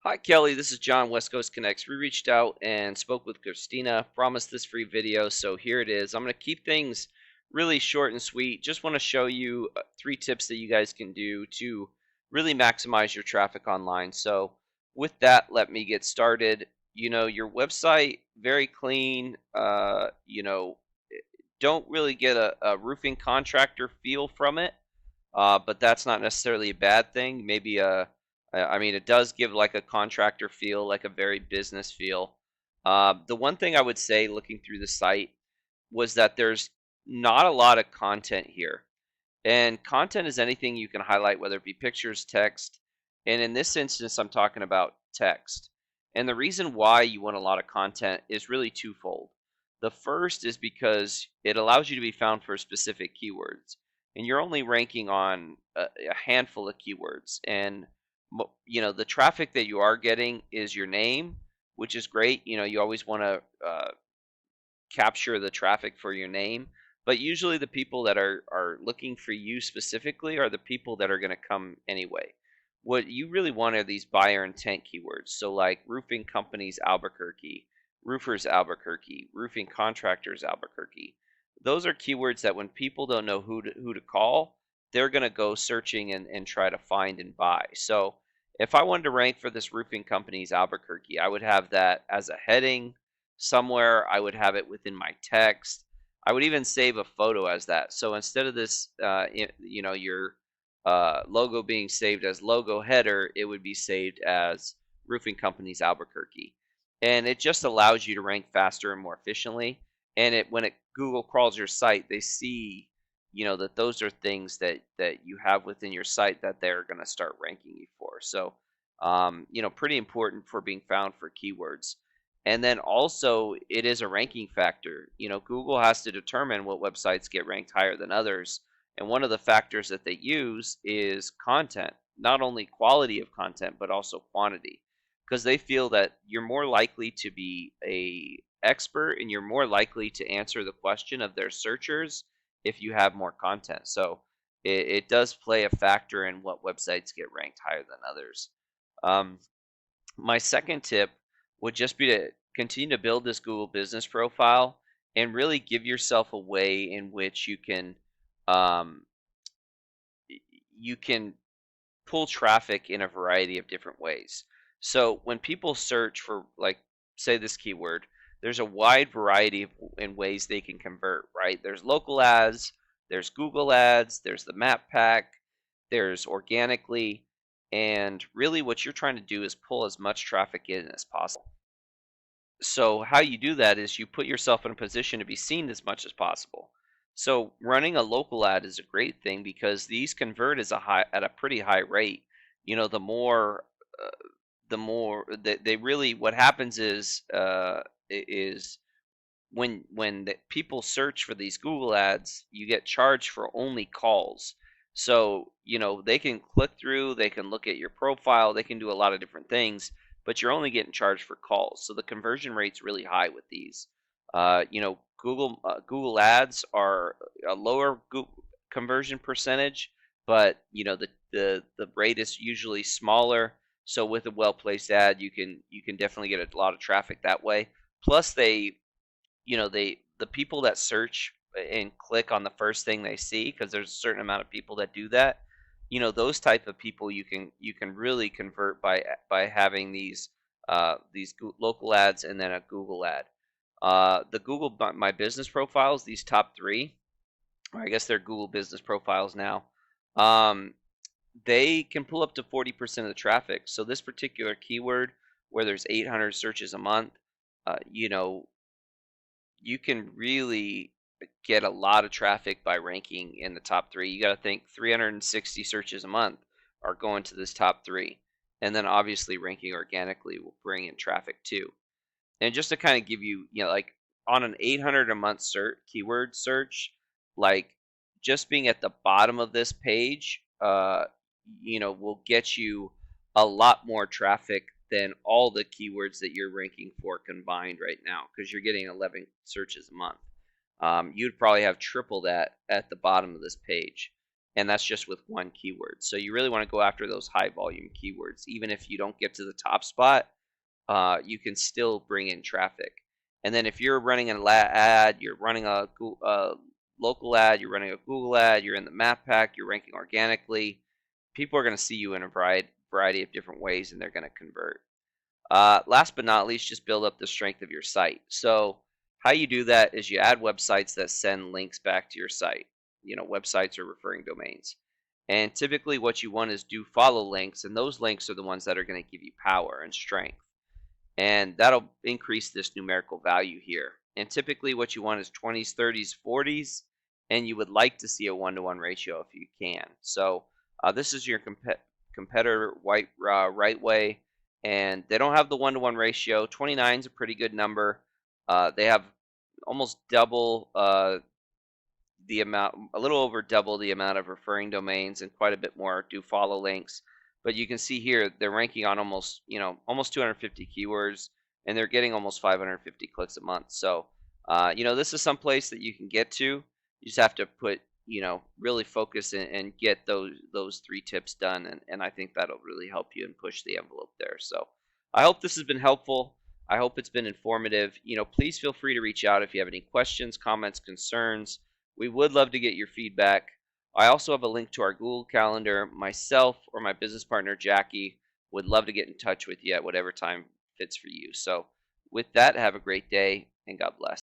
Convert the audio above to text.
Hi, Kelly. This is John, West Coast Connects. We reached out and spoke with Christina, promised this free video, so here it is. I'm going to keep things really short and sweet. Just want to show you 3 tips that you guys can do to really maximize your traffic online. So, with that, let me get started. Your website, very clean. Don't really get a roofing contractor feel from it, but that's not necessarily a bad thing. Maybe I mean, it does give like a contractor feel, like a very business feel. The one thing I would say looking through the site was that there's not a lot of content here. And content is anything you can highlight, whether it be pictures, text. And in this instance, I'm talking about text. And the reason why you want a lot of content is really twofold. The first is because it allows you to be found for specific keywords. And you're only ranking on a handful of keywords. And, the traffic that you are getting is your name, which is great. You always want to capture the traffic for your name, but usually the people that are looking for you specifically are the people that are going to come anyway. What you really want are these buyer intent keywords. So like roofing companies Albuquerque, roofers Albuquerque, roofing contractors Albuquerque. Those are keywords that when people don't know who to call, they're going to go searching and try to find and buy. So if I wanted to rank for this roofing companies Albuquerque, I would have that as a heading somewhere. I would have it within my text. I would even save a photo as that. So instead of this, your logo being saved as logo header, it would be saved as Roofing Companies Albuquerque. And it just allows you to rank faster and more efficiently. And when Google crawls your site, they see, that those are things that you have within your site that they're going to start ranking you for. So, pretty important for being found for keywords. And then also, it is a ranking factor. Google has to determine what websites get ranked higher than others. And one of the factors that they use is content, not only quality of content, but also quantity. Because they feel that you're more likely to be a expert and you're more likely to answer the question of their searchers if you have more content. So it does play a factor in what websites get ranked higher than others. Um, my second tip would just be to continue to build this Google business profile and really give yourself a way in which um, you can pull traffic in a variety of different ways. So when people search for, like, say this keyword, there's a wide variety in ways they can convert, right? There's local ads, there's Google ads, there's the map pack, there's organically, and really what you're trying to do is pull as much traffic in as possible. So how you do that is you put yourself in a position to be seen as much as possible. So running a local ad is a great thing because these convert at a pretty high rate. The more they really, what happens is when people search for these Google ads, you get charged for only calls. So, they can click through, they can look at your profile, they can do a lot of different things, but you're only getting charged for calls. So the conversion rate's really high with these. Google ads are a lower conversion percentage, but the rate is usually smaller. So with a well-placed ad, you can definitely get a lot of traffic that way. Plus the people that search and click on the first thing they see, because there's a certain amount of people that do that. Those type of people you can really convert by having these local ads and then a Google ad. The Google My Business profiles, these top three, or I guess they're Google Business profiles now. Um, they can pull up to 40% of the traffic. So this particular keyword, where there's 800 searches a month, uh, you know, you can really get a lot of traffic by ranking in the top three. You got to think 360 searches a month are going to this top three. And then obviously ranking organically will bring in traffic too. And just to kind of give you, like on an 800 a month keyword search, like just being at the bottom of this page, will get you a lot more traffic than all the keywords that you're ranking for combined right now, because you're getting 11 searches a month. You'd probably have triple that at the bottom of this page. and that's just with one keyword. So you really want to go after those high volume keywords. Even if you don't get to the top spot, you can still bring in traffic. And then if you're running an ad, you're running a local ad, you're running a Google ad, you're in the map pack, you're ranking organically, people are going to see you in a variety of different ways, and they're going to convert. Last but not least, just build up the strength of your site. So how you do that is you add websites that send links back to your site. Websites or referring domains. And typically what you want is do follow links, and those links are the ones that are going to give you power and strength. And that'll increase this numerical value here. And typically what you want is 20s, 30s, 40s, and you would like to see a 1-to-1 ratio if you can. So this is your competitor right way, and they don't have the 1-to-1 ratio. 29 is a pretty good number. They have almost double the amount, a little over double the amount of referring domains, and quite a bit more do follow links. But you can see here they're ranking on almost 250 keywords, and they're getting almost 550 clicks a month. So this is some place that you can get to. You just have to put really focus and get those 3 tips done, and I think that'll really help you and push the envelope there. So I hope this has been helpful. I hope it's been informative. Please feel free to reach out if you have any questions, comments, concerns. We would love to get your feedback. I also have a link to our Google Calendar. Myself or my business partner, Jackie, would love to get in touch with you at whatever time fits for you. So with that, have a great day, and God bless.